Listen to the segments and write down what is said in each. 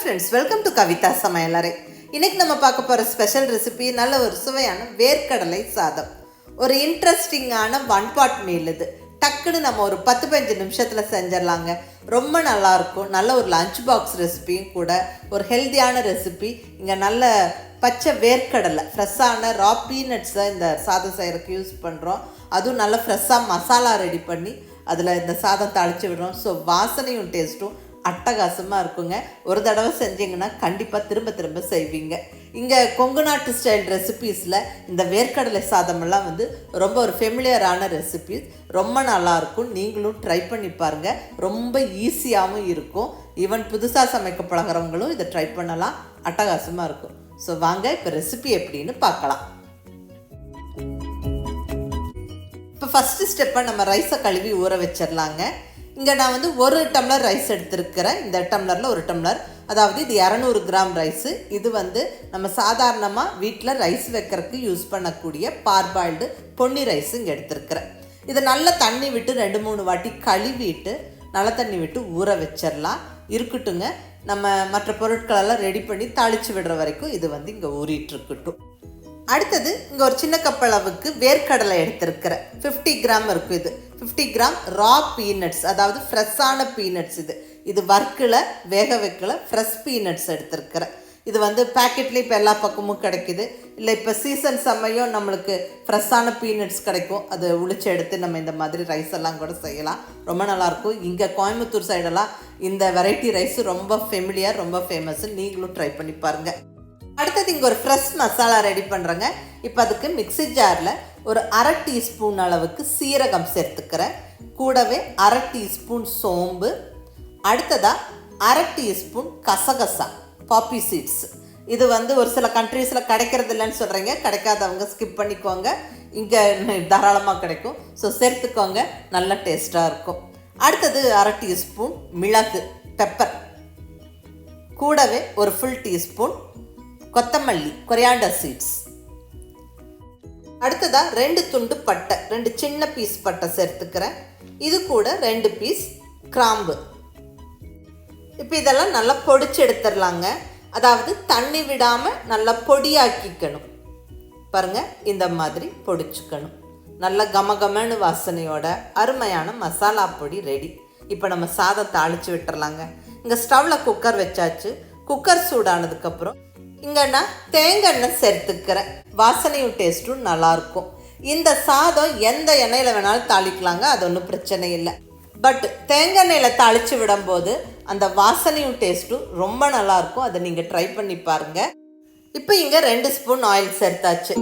friends, welcome to Kavitha Samayalarai. இன்னைக்கு நம்ம பார்க்க போற ஸ்பெஷல் ரெசிபி நல்ல ஒரு சுவையான வேர்க்கடலை சாதம். ஒரு இன்ட்ரஸ்டிங்கான ஒன் பாட் மீல் இது. டக்குன்னு நம்ம ஒரு 10-15 நிமிஷத்துல செஞ்சிரலாங்க. ரொம்ப நல்லா இருக்கும். நல்ல ஒரு லஞ்ச் பாக்ஸ் ரெசிபியும் கூட. ஒரு ஹெல்தியான ரெசிபி. இங்க நல்ல பச்சை வேர்க்கடலை ஃப்ரெஷ்ஷான ரா பீனட்ஸை இந்த சாதம் செய்யறதுக்கு யூஸ் பண்ணுறோம். அதுவும் நல்ல ஃப்ரெஷ்ஷாக மசாலா ரெடி பண்ணி அதில் இந்த சாதம் தாளித்து விடுறோம். ஸோ வாசனையும் டேஸ்ட்டும் அட்டகாசமாக இருக்குங்க. ஒரு தடவை செஞ்சிங்கன்னா கண்டிப்பாக திரும்ப திரும்ப செய்வீங்க. இங்கே கொங்கு நாட்டு ஸ்டைல் ரெசிபீஸில் இந்த வேர்க்கடலை சாதமெல்லாம் ரொம்ப ஒரு ஃபெமிலியரான ரெசிபீஸ். ரொம்ப நல்லாயிருக்கும். நீங்களும் ட்ரை பண்ணி பாருங்கள். ரொம்ப ஈஸியாகவும் இருக்கும். ஈவன் புதுசாக சமைக்க பழகிறவங்களும் இதை ட்ரை பண்ணலாம். அட்டகாசமாக இருக்கும். ஸோ வாங்க இப்போ ரெசிபி எப்படின்னு பார்க்கலாம். இப்போ ஃபஸ்ட்டு ஸ்டெப்பாக நம்ம ரைஸை கழுவி ஊற வச்சிடலாங்க. இங்கே நான் 1 டம்ளர் ரைஸ் எடுத்துருக்கிறேன். இந்த டம்ளரில் 1 டம்ளர், அதாவது இது 200 கிராம் ரைஸு. இது நம்ம சாதாரணமாக வீட்டில் ரைஸ் வைக்கிறதுக்கு யூஸ் பண்ணக்கூடிய பார்பாயில்டு பொன்னி ரைஸ் இங்கே எடுத்துருக்கிறேன். இதை நல்லா தண்ணி விட்டு 2-3 வாட்டி கழுவிட்டு நல்ல தண்ணி விட்டு ஊற வச்சிடலாம். இருக்கட்டுங்க. நம்ம மற்ற பொருட்களெல்லாம் ரெடி பண்ணி தாளித்து விடுற வரைக்கும் இது இங்கே ஊறிட்டுருக்கட்டும். அடுத்தது இங்கே ஒரு சின்ன கப் அளவுக்கு வேர்க்கடலை எடுத்துருக்கிறேன். 50 கிராம் இருக்கும். இது 50 கிராம் ரா பீனட்ஸ், அதாவது ஃப்ரெஷ்ஷான பீனட்ஸ். இது வறுக்கலை, வேக வைக்கலை, ஃப்ரெஷ் பீனட்ஸ் எடுத்துருக்கிறேன். இது பேக்கெட்லேயும் இப்போ எல்லா பக்கமும் கிடைக்கிது. இல்லை இப்போ சீசன் சமயம் நம்மளுக்கு ஃப்ரெஷ்ஷான பீனட்ஸ் கிடைக்கும். அது உளிச்சு எடுத்து நம்ம இந்த மாதிரி ரைஸ் எல்லாம் கூட செய்யலாம். ரொம்ப நல்லாயிருக்கும். இங்கே கோயம்புத்தூர் சைடெல்லாம் இந்த வெரைட்டி ரைஸ் ரொம்ப ஃபெமிலியர், ரொம்ப ஃபேமஸ். நீங்களும் ட்ரை பண்ணி பாருங்கள். அடுத்தது இங்கே ஒரு ஃப்ரெஷ் மசாலா ரெடி பண்ணுறேங்க. இப்போ அதுக்கு மிக்ஸி ஜாரில் ஒரு 1/2 டீஸ்பூன் அளவுக்கு சீரகம் சேர்த்துக்கிறேன். கூடவே 1/2 டீஸ்பூன் சோம்பு. அடுத்ததாக 1/2 டீஸ்பூன் கசகசா, பாப்பி சீட்ஸ். இது ஒரு சில கண்ட்ரீஸில் கிடைக்கிறது இல்லைன்னு சொல்கிறீங்க. கிடைக்காதவங்க ஸ்கிப் பண்ணிக்கோங்க. இங்கே தாராளமாக கிடைக்கும். ஸோ சேர்த்துக்கோங்க. நல்ல டேஸ்ட்டாக இருக்கும். அடுத்தது 1/2 டீஸ்பூன் மிளகு, பெப்பர். கூடவே ஒரு ஃபுல் டீஸ்பூன் கொத்தமல்லி, கொரியாண்டர் சீட்ஸ். அடுத்ததாக 2 துண்டு பட்டை, 2 சின்ன பீஸ் பட்டை சேர்த்துக்கிறேன். இது கூட 2 பீஸ் கிராம்பு. இப்போ இதெல்லாம் நல்லா பொடிச்சு எடுத்துடலாங்க. அதாவது தண்ணி விடாமல் நல்லா பொடியாக்கிக்கணும். பாருங்கள், இந்த மாதிரி பொடிச்சுக்கணும். நல்ல கமகமன்னு வாசனையோட அருமையான மசாலா பொடி ரெடி. இப்போ நம்ம சாதம் தாளித்து விட்டுறலாங்க. இங்கே ஸ்டவ்வில் குக்கர் வச்சாச்சு. குக்கர் சூடானதுக்கப்புறம் இங்கே நான் தேங்காய் எண்ணெய் சேர்த்துக்கிறேன். வாசனையும் டேஸ்ட்டும் நல்லாயிருக்கும். இந்த சாதம் எந்த எண்ணெயில் வேணாலும் தாளிக்கலாங்க. அது ஒன்றும் பிரச்சனை இல்லை. பட் தேங்காய் எண்ணெயில் தாளித்து விடும்போது அந்த வாசனையும் டேஸ்ட்டும் ரொம்ப நல்லாயிருக்கும். அதை நீங்கள் ட்ரை பண்ணி பாருங்கள். இப்போ இங்கே 2 ஸ்பூன் ஆயில் சேர்த்தாச்சு.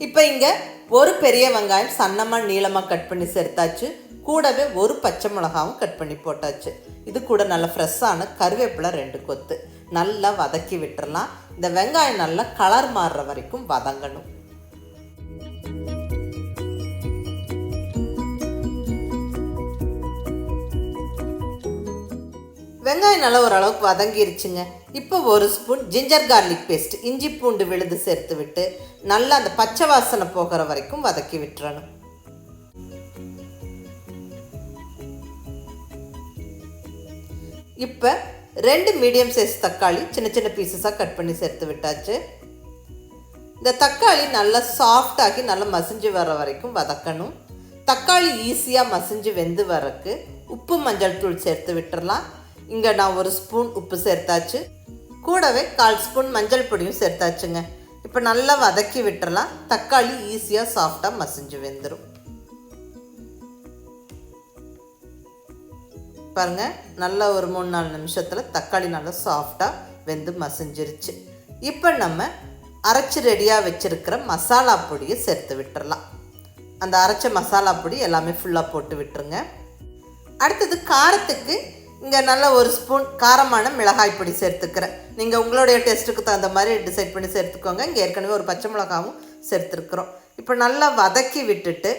இப்போ இங்கே ஒரு பெரிய வெங்காயம் சன்னமாக நீளமாக கட் பண்ணி சேர்த்தாச்சு. கூடவே ஒரு பச்சை மிளகாவும் கட் பண்ணி போட்டாச்சு. இது கூட நல்ல ஃப்ரெஷ்ஷான கருவேப்பிலை 2 கொத்து. நல்லா வதக்கி விட்டுறலாம். இந்த வெங்காயம் நல்லா கலர் மாறுற வரைக்கும் வதங்கணும். வெங்காயம் நல்லா ஓரளவுக்கு வதங்கிருச்சுங்க. இப்போ 1 ஸ்பூன் ஜிஞ்சர் கார்லிக் பேஸ்ட், இஞ்சி பூண்டு விழுது சேர்த்து விட்டு நல்லா அந்த பச்சை வாசனை போகிற வரைக்கும் வதக்கி விட்டுறணும். இப்போ 2 மீடியம் சைஸ் தக்காளி சின்ன சின்ன பீசஸாக கட் பண்ணி சேர்த்து விட்டாச்சு. இந்த தக்காளி நல்லா சாஃப்டாகி நல்லா மசிஞ்சு வர வரைக்கும் வதக்கணும். தக்காளி ஈஸியாக மசிஞ்சு வெந்து வரக்கு உப்பு மஞ்சள் தூள் சேர்த்து விட்டுறலாம். இங்கே நான் 1 ஸ்பூன் உப்பு சேர்த்தாச்சு. கூடவே 1/4 ஸ்பூன் மஞ்சள் பொடியும் சேர்த்தாச்சுங்க. இப்போ நல்லா வதக்கி விட்டுறலாம். தக்காளி ஈஸியாக சாஃப்டாக மசிஞ்சு வெந்துடும். பாருங்கள், நல்லா ஒரு 3-4 நிமிஷத்தில் தக்காளி நல்லா சாஃப்டாக வெந்து மசிஞ்சிருச்சு. இப்போ நம்ம அரைச்சி ரெடியாக வச்சுருக்கிற மசாலா பொடியை சேர்த்து விட்டுறலாம். அந்த அரைச்ச மசாலா பொடி எல்லாமே ஃபுல்லாக போட்டு விட்டுருங்க. அடுத்தது காரத்துக்கு இங்கே நல்லா 1 ஸ்பூன் காரமான மிளகாய் பொடி சேர்த்துக்கிறேன். நீங்கள் உங்களுடைய டேஸ்ட்டுக்கு தகுந்த மாதிரி டிசைட் பண்ணி சேர்த்துக்கோங்க. இங்கே ஏற்கனவே ஒரு பச்சை மிளகாவும் சேர்த்துருக்குறோம். இப்போ நல்லா வதக்கி விட்டுட்டு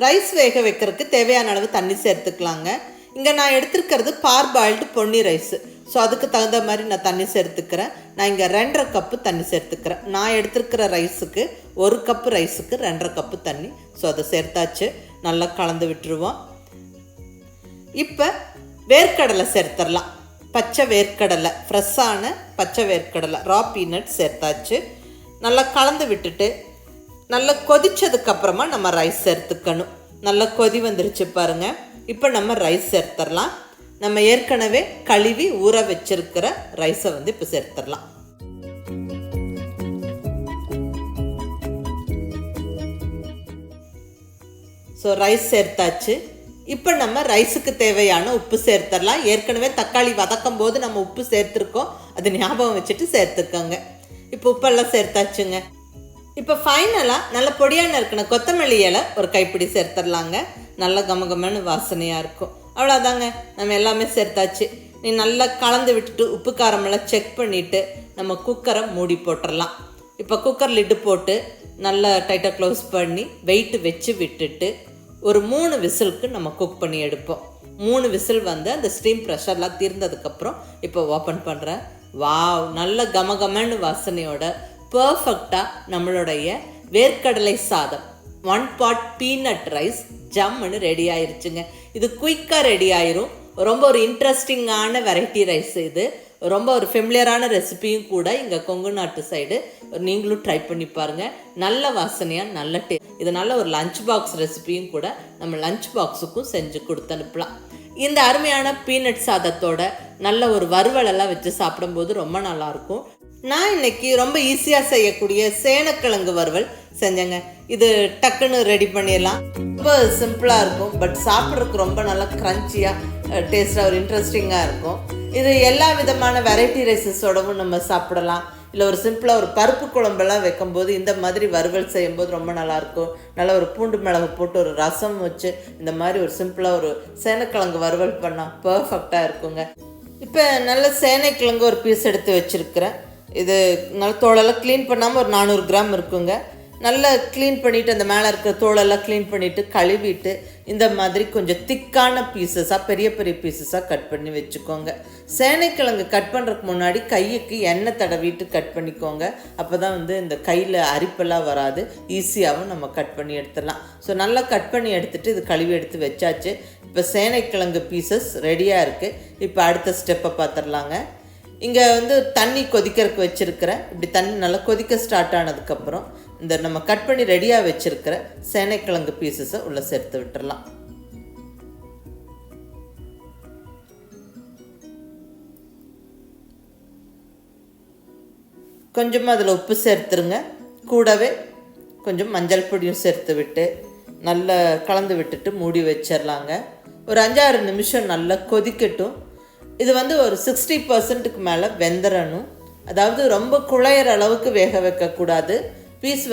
ரைஸ் வேக வைக்கிறதுக்கு தேவையான அளவு தண்ணி சேர்த்துக்கலாங்க. இங்கே நான் எடுத்துருக்கிறது பார்பாயில்டு பொன்னி ரைஸு. ஸோ அதுக்கு தகுந்த மாதிரி நான் தண்ணி சேர்த்துக்கிறேன். நான் இங்கே 2.5 கப்பு தண்ணி சேர்த்துக்கிறேன். நான் எடுத்துருக்கிற ரைஸுக்கு 1 கப்பு ரைஸுக்கு 2.5 கப்பு தண்ணி. ஸோ அதை சேர்த்தாச்சு. நல்லா கலந்து விட்டுருவோம். இப்போ வேர்க்கடலை சேர்த்துடலாம். பச்சை வேர்க்கடலை, ஃப்ரெஷ்ஷான பச்சை வேர்க்கடலை, ரா பீனட் சேர்த்தாச்சு. நல்லா கலந்து விட்டுட்டு நல்லா கொதிச்சதுக்கப்புறமா நம்ம ரைஸ் சேர்த்துக்கணும். நல்லா கொதி வந்துருச்சு பாருங்கள். இப்போ நம்ம ரைஸ் சேர்த்துடலாம். நம்ம ஏற்கனவே கழுவி ஊற வச்சிருக்கிற ரைஸை இப்போ சேர்த்துடலாம். ஸோ ரைஸ் சேர்த்தாச்சு. இப்போ நம்ம ரைஸுக்கு தேவையான உப்பு சேர்த்துடலாம். ஏற்கனவே தக்காளி வதக்கும் போது நம்ம உப்பு சேர்த்துருக்கோம், அது ஞாபகம் வச்சுட்டு சேர்த்துக்கோங்க. இப்போ உப்பெல்லாம் சேர்த்தாச்சுங்க. இப்போ ஃபைனலாக நல்ல பொடியான இருக்கிற கொத்தமல்லி இலை ஒரு கைப்பிடி சேர்த்துடலாங்க. நல்ல கமகமான வாசனையாக இருக்கும். அவ்வளோதாங்க, நம்ம எல்லாமே சேர்த்தாச்சு. நீ நல்லா கலந்து விட்டுட்டு உப்பு காரமெல்லாம் செக் பண்ணிவிட்டு நம்ம குக்கரை மூடி போட்டுடலாம். இப்போ குக்கர் லிட்டு போட்டு நல்லா டைட்டாக க்ளோஸ் பண்ணி வெயிட்டு வச்சு விட்டுட்டு ஒரு 3 விசிலுக்கு நம்ம குக் பண்ணி எடுப்போம். 3 விசில் அந்த ஸ்டீம் ப்ரெஷர்லாம் தீர்ந்ததுக்கப்புறம் இப்போ ஓப்பன் பண்ணுறேன். வாவ், நல்ல கமகமன்னு வாசனையோட பர்ஃபெக்டாக நம்மளுடைய வேர்க்கடலை சாதம் 1 pot பீனட் ரைஸ் ஜம்முன்னு ரெடி ஆயிருச்சுங்க. இது குயிக்காக ரெடி ஆயிரும். ரொம்ப ஒரு இன்ட்ரெஸ்டிங்கான வெரைட்டி ரைஸ். இது ரொம்ப ஒரு ஃபெமிலியரான ரெசிபியும் கூட. இங்கே கொங்கு நாட்டு சைடு நீங்களும் ட்ரை பண்ணி பாருங்கள். நல்ல வாசனையாக நல்ல இது நல்ல ஒரு லஞ்ச் பாக்ஸ் ரெசிபியும் கூட. நம்ம லஞ்ச் பாக்ஸுக்கும் செஞ்சு கொடுத்து அனுப்பலாம். இந்த அருமையான பீனட் சாதத்தோட நல்ல ஒரு வறுவலெல்லாம் வச்சு சாப்பிடும்போது ரொம்ப நல்லாயிருக்கும். நான் இன்னைக்கு ரொம்ப ஈஸியாக செய்யக்கூடிய சேனக்கிழங்கு வறுவல் செஞ்சேங்க. இது டக்குன்னு ரெடி பண்ணிடலாம். ரொம்ப சிம்பிளாக இருக்கும், பட் சாப்பிட்றதுக்கு ரொம்ப நல்லா க்ரன்ச்சியாக டேஸ்ட்டாக ஒரு இன்ட்ரெஸ்டிங்காக இருக்கும். இது எல்லா விதமான வெரைட்டி ரைஸஸோடவும் நம்ம சாப்பிடலாம். இல்லை ஒரு சிம்பிளாக ஒரு பருப்பு குழம்பெல்லாம் வைக்கும்போது இந்த மாதிரி வறுவல் செய்யும்போது ரொம்ப நல்லாயிருக்கும். நல்லா ஒரு பூண்டு மிளகு போட்டு ஒரு ரசம் வச்சு இந்த மாதிரி ஒரு சிம்பிளாக ஒரு சேனைக்கிழங்கு வறுவல் பண்ணால் பர்ஃபெக்டாக இருக்குங்க. இப்போ நல்ல சேனைக்கிழங்கு ஒரு பீஸ் எடுத்து வச்சுருக்கிறேன். இது நல்ல தோலெல்லாம் க்ளீன் பண்ணாமல் ஒரு 400 கிராம் இருக்குங்க. நல்லா க்ளீன் பண்ணிவிட்டு அந்த மேலே இருக்கிற தோலெல்லாம் க்ளீன் பண்ணிவிட்டு கழுவிட்டு இந்த மாதிரி கொஞ்சம் திக்கான பீசஸாக பெரிய பெரிய பீசஸாக கட் பண்ணி வச்சுக்கோங்க. சேனைக்கிழங்கு கட் பண்ணுறதுக்கு முன்னாடி கைக்கு எண்ணெய் தடவிட்டு கட் பண்ணிக்கோங்க. அப்போ தான் இந்த கையில் அரிப்பெல்லாம் வராது. ஈஸியாகவும் நம்ம கட் பண்ணி எடுத்துடலாம். ஸோ நல்லா கட் பண்ணி எடுத்துகிட்டு இது கழுவி எடுத்து வச்சாச்சு. இப்போ சேனைக்கிழங்கு பீசஸ் ரெடியாக இருக்குது. இப்போ அடுத்த ஸ்டெப்பை பார்த்துடலாங்க. இங்கே தண்ணி கொதிக்கிறதுக்கு வச்சுருக்கிறேன். இப்படி தண்ணி நல்லா கொதிக்க ஸ்டார்ட் ஆனதுக்கப்புறம் இந்த நம்ம கட் பண்ணி ரெடியாக வச்சுருக்கிற சேனைக்கிழங்கு பீசஸை உள்ளே சேர்த்து விட்டுடலாம். கொஞ்சமாக அதில் உப்பு சேர்த்துருங்க. கூடவே கொஞ்சம் மஞ்சள் பொடியும் சேர்த்து விட்டு நல்லா கலந்து விட்டுட்டு மூடி வச்சிடலாங்க. ஒரு 5-6 நிமிஷம் நல்லா கொதிக்கட்டும். இது ஒரு 60% மேலே வெந்துடணும். அதாவது ரொம்ப குழையிற அளவுக்கு வேக வைக்கக்கூடாது. பீஸ்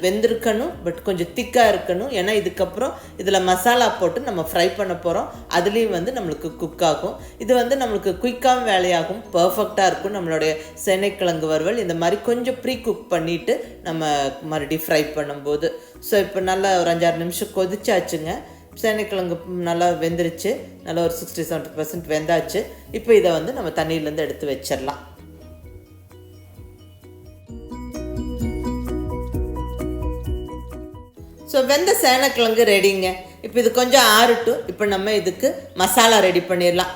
வெந்திருக்கணும், பட் கொஞ்சம் திக்காக இருக்கணும். ஏன்னா இதுக்கப்புறம் இதில் மசாலா போட்டு நம்ம ஃப்ரை பண்ண போகிறோம். அதுலேயும் நம்மளுக்கு குக் ஆகும். இது நம்மளுக்கு குயிக்காகவும் வேலையாகும், பர்ஃபெக்டாக இருக்கும். நம்மளுடைய சேனைக்கிழங்கு வறுவல் இந்த மாதிரி கொஞ்சம் ப்ரீ குக் பண்ணிவிட்டு நம்ம மறுபடியும் ஃப்ரை பண்ணும்போது. ஸோ இப்போ நல்லா ஒரு 5-6 நிமிஷம் கொதிச்சாச்சுங்க. சேனைக்கிழங்கு நல்லா வெந்துருச்சு. நல்லா ஒரு 60-70% வெந்தாச்சு. இப்போ இதை நம்ம தண்ணியிலேருந்து எடுத்து வச்சிடலாம். ஸோ வெந்த சேனைக்கிழங்கு ரெடிங்க. இப்போ இது கொஞ்சம் ஆறட்டும். இப்போ நம்ம இதுக்கு மசாலா ரெடி பண்ணிடலாம்.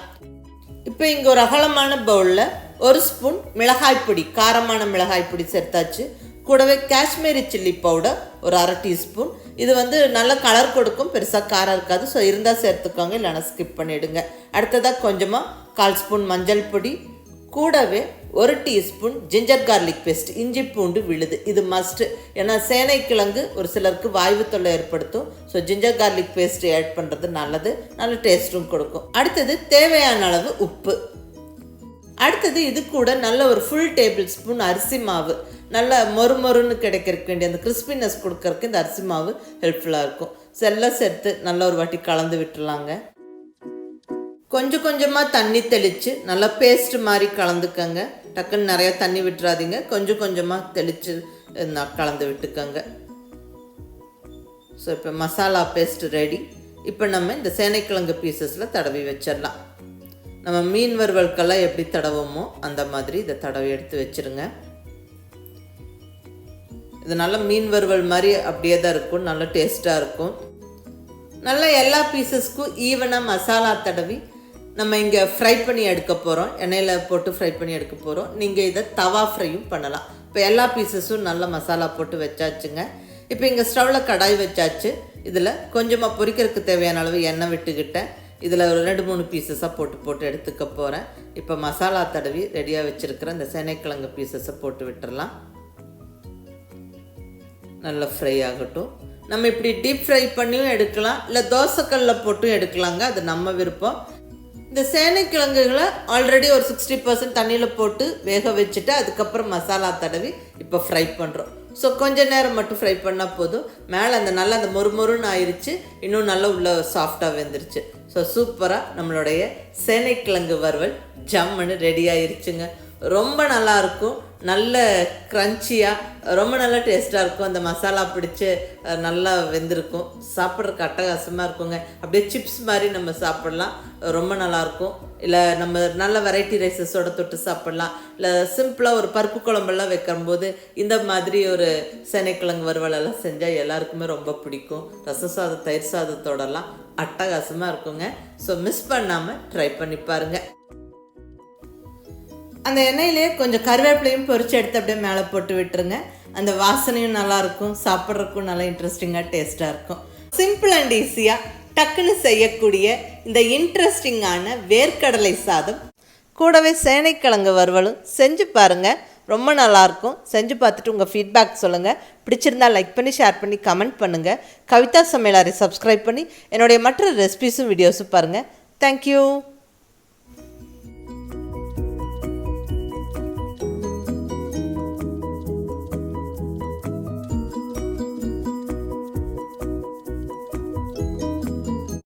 இப்போ இங்கே ஒரு அகலமான பவுலில் 1 ஸ்பூன் மிளகாய் பொடி, காரமான மிளகாய் பொடி சேர்த்தாச்சு. கூடவே காஷ்மீரி சில்லி பவுடர் ஒரு 1/2 டீஸ்பூன். இது நல்ல கலர் கொடுக்கும், பெருசாக காரம் இருக்காது. ஸோ இருந்தால் சேர்த்துக்கோங்க, இல்லைனா ஸ்கிப் பண்ணிவிடுங்க. அடுத்ததாக கொஞ்சமாக 1/4 ஸ்பூன் மஞ்சள் பொடி. கூடவே 1 டீஸ்பூன் ஜிஞ்சர் கார்லிக் பேஸ்ட், இஞ்சி பூண்டு விழுது. இது மஸ்ட்டு. ஏன்னா சேனைக்கிழங்கு ஒரு சிலருக்கு வாய்வு தொல்லை ஏற்படுத்தும். So ginger garlic paste add பண்ணுறது நல்லது, நல்ல டேஸ்ட்டும் கொடுக்கும். அடுத்தது தேவையான அளவு உப்பு. அடுத்தது இது கூட நல்ல ஒரு ஃபுல் டேபிள் ஸ்பூன் அரிசி மாவு. நல்லா மொறுன்னு கிடைக்கிறதுக்கு வேண்டிய அந்த கிறிஸ்பினஸ் கொடுக்கறதுக்கு இந்த அரிசி மாவு ஹெல்ப்ஃபுல்லாக இருக்கும். எல்லாம் சேர்த்து நல்ல ஒரு வாட்டி கலந்து விட்டுலாங்க. கொஞ்சம் கொஞ்சமாக தண்ணி தெளித்து நல்லா பேஸ்ட் மாதிரி கலந்துக்கங்க. டக்குன்னு நிறையா தண்ணி விட்டுறாதீங்க. கொஞ்சம் கொஞ்சமாக தெளித்து கலந்து விட்டுக்கோங்க. ஸோ இப்போ மசாலா பேஸ்ட் ரெடி. இப்போ நம்ம இந்த சேனைக்கிழங்கு பீசஸில் தடவி வச்சிடலாம். நம்ம மீன் வறுவலுக்கெல்லாம் எப்படி தடவோமோ அந்த மாதிரி இதை தடவி எடுத்து வச்சுருங்க. இது நல்ல மீன் வறுவல் மாதிரி அப்படியே தான் இருக்கும், நல்ல டேஸ்ட்டாக இருக்கும். நல்லா எல்லா பீசஸ்க்கும் ஈவனாக மசாலா தடவி நம்ம இங்கே ஃப்ரை பண்ணி எடுக்க போகிறோம், எண்ணெயில் போட்டு ஃப்ரை பண்ணி எடுக்க போகிறோம். நீங்கள் இதை தவா ஃப்ரையும் பண்ணலாம். இப்போ எல்லா பீசஸும் நல்ல மசாலா போட்டு வச்சாச்சுங்க. இப்போ இங்கே ஸ்டவ்வில் கடாய் வச்சாச்சு. இதில் கொஞ்சமாக பொரிக்கிறதுக்கு தேவையான அளவு எண்ணெய் விட்டுக்கிட்டேன். இதில் ஒரு 2-3 பீசஸாக போட்டு எடுத்துக்க போகிறேன். இப்போ மசாலா தடவி ரெடியாக வச்சுருக்கிற இந்த சேனைக்கிழங்கு பீசஸை போட்டு விட்டுறலாம். நல்லா ஃப்ரை ஆகட்டும். நம்ம இப்படி டீப் ஃப்ரை பண்ணியும் எடுக்கலாம், இல்லை தோசைக்கல்லில் போட்டும் எடுக்கலாங்க, அது நம்ம விருப்பம். இந்த சேனைக்கிழங்குகளை ஆல்ரெடி ஒரு 60% தண்ணியில் போட்டு வேக வச்சுட்டு அதுக்கப்புறம் மசாலா தடவி இப்போ ஃப்ரை பண்ணுறோம். ஸோ கொஞ்சம் நேரம் மட்டும் ஃப்ரை பண்ணால் போதும். மேலே அந்த மொறுமொறுன்னு ஆயிடுச்சு, இன்னும் நல்லா உள்ள சாஃப்டாக வெந்துருச்சு. ஸோ சூப்பராக நம்மளுடைய சேனைக்கிழங்கு வறுவல் ஜம்முன்னு ரெடி ஆயிடுச்சுங்க. ரொம்ப நல்லாயிருக்கும், நல்ல க்ரன்ச்சியாக, ரொம்ப நல்லா டேஸ்ட்டாக இருக்கும். அந்த மசாலா பிடிச்சி நல்லா வெந்திருக்கும், சாப்பிட்றதுக்கு அட்டகாசமாக இருக்குங்க. அப்படியே சிப்ஸ் மாதிரி நம்ம சாப்பிட்லாம், ரொம்ப நல்லாயிருக்கும். இல்லை நம்ம நல்ல வெரைட்டி ரைஸஸோடு தொட்டு சாப்பிட்லாம். இல்லை சிம்பிளாக ஒரு பருப்பு குழம்பெல்லாம் வைக்கும்போது இந்த மாதிரி ஒரு சேனைக்கிழங்கு வறுவலெல்லாம் செஞ்சால் எல்லாருக்குமே ரொம்ப பிடிக்கும். ரச சாதம் தயிர் சாதத்தோடலாம் அட்டகாசமாக இருக்குங்க. ஸோ மிஸ் பண்ணாமல் ட்ரை பண்ணி பாருங்கள். அந்த எண்ணெயிலே கொஞ்சம் கருவேப்பிலையும் பொரிச்சு எடுத்து அப்படியே மேலே போட்டு விட்டுருங்க. அந்த வாசனையும் நல்லாயிருக்கும், சாப்பிட்றதுக்கும் நல்லா இன்ட்ரெஸ்டிங்காக டேஸ்ட்டாக இருக்கும். சிம்பிள் அண்ட் ஈஸியாக டக்குன்னு செய்யக்கூடிய இந்த இன்ட்ரெஸ்டிங்கான வேர்க்கடலை சாதம் கூடவே சேனைக்கிழங்கு வறுவலும் செஞ்சு பாருங்கள், ரொம்ப நல்லாயிருக்கும். செஞ்சு பார்த்துட்டு உங்கள் ஃபீட்பேக் சொல்லுங்கள். பிடிச்சிருந்தால் லைக் பண்ணி ஷேர் பண்ணி கமெண்ட் பண்ணுங்கள். கவிதா சமையலாரை சப்ஸ்கிரைப் பண்ணி என்னுடைய மற்ற ரெசிபிஸும் வீடியோஸும் பாருங்கள். தேங்க்யூ.